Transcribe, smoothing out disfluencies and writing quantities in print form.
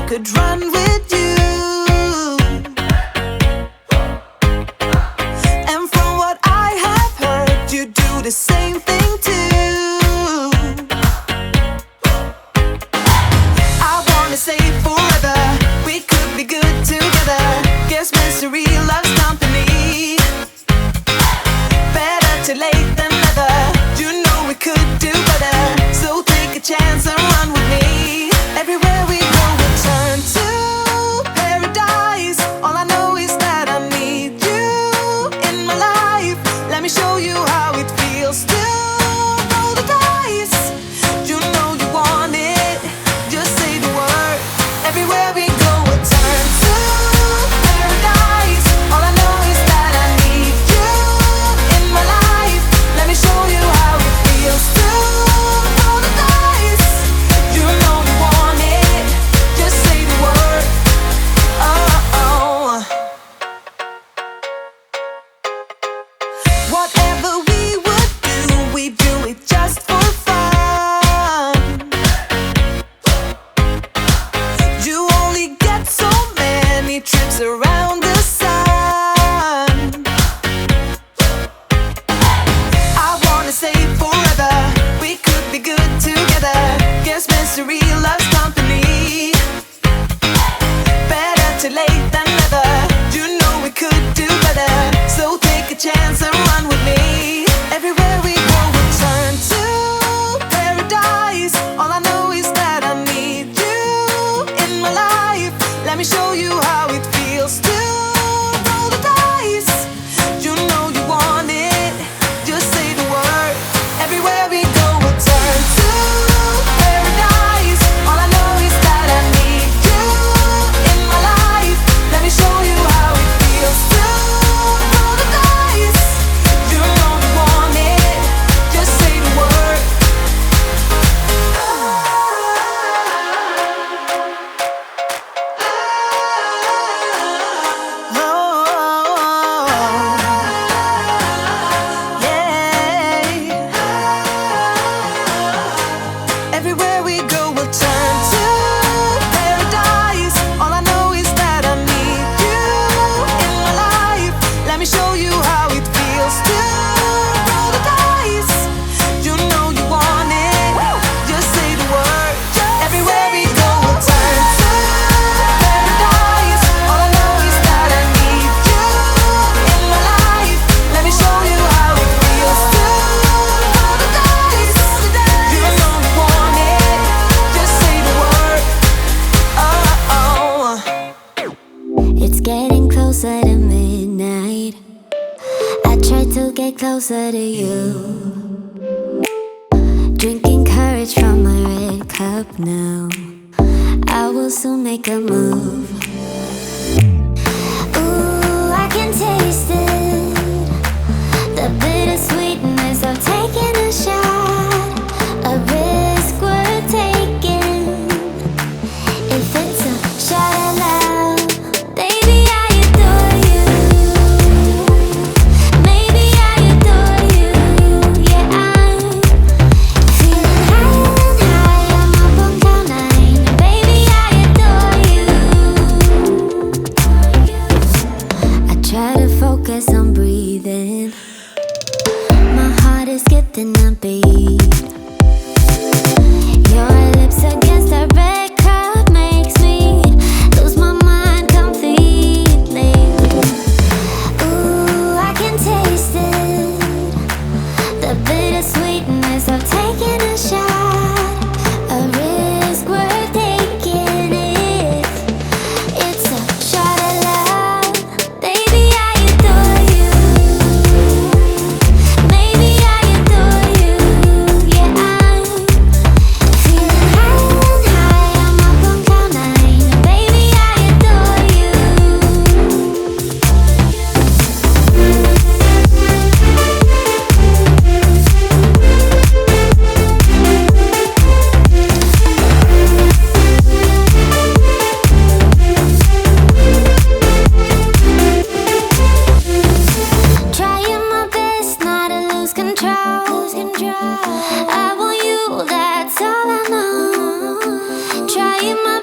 could run with you. And from what I have heard, you do the same thing too. I wanna say forever, we could be good together. Guess misery loves company. Better too late than never. You know we could do better. So take a chance and run with me. Everywhere we go we turn to paradise. All I know is that I need you in my life. Let me show you how it feels to roll the dice. You know you want it, just say the word. Everywhere we go we turn to paradise. All I know is that I need you in my life. Let me show you how it feels to roll the dice. You know you want it, just say the word. Oh, oh. Whatever we would do it just for fun. You only get so many trips around the sun. I wanna say forever, we could be good together. Guess misery loves company. Better too late than never. You know we could do better. So take a chance and run with me. Everywhere we go we turn to paradise. All I know is that I need you in my life. Let me show you how it feels to roll the dice. You know you want it, just say the word. Everywhere we go we turn to paradise. All I know is that I need you in my life. Let me show you how it feels to roll the dice. You know you want it, just say the word. Everywhere we go we'll turn to paradise. All I know is that I need you in my life. Let me show you how it feels to roll the dice. You know you want it, just say the word. Everywhere we go we'll turn to paradise. All I know is that I need you in my life. Let me show you how it feels to roll the dice. You know you want it, just say the word. Oh, oh. It's getting closer to midnight. I try to get closer to you. Drinking courage from my red cup now. I will soon make a move. Ooh, I can taste it. The bittersweetness of taking a shot. A risk worth taking. If it's a shot of love, baby, I adore you. Maybe I adore you. Yeah, I'm feeling higher and higher. I'm up on cloud nine. Baby, I adore you. I try to focus on breathing. My heart is skipping a beat. Your lips against a red cup makes me lose my mind completely. Ooh, I can taste it. The bittersweetness of taking a shot. A risk worth taking if it's a shot of love. Baby, I adore you. Maybe I adore you. Yeah, I'm feeling higher and higher. I'm up on cloud nine. Baby, I adore you. Trying my best not to lose control. I want you, that's all I know. Trying my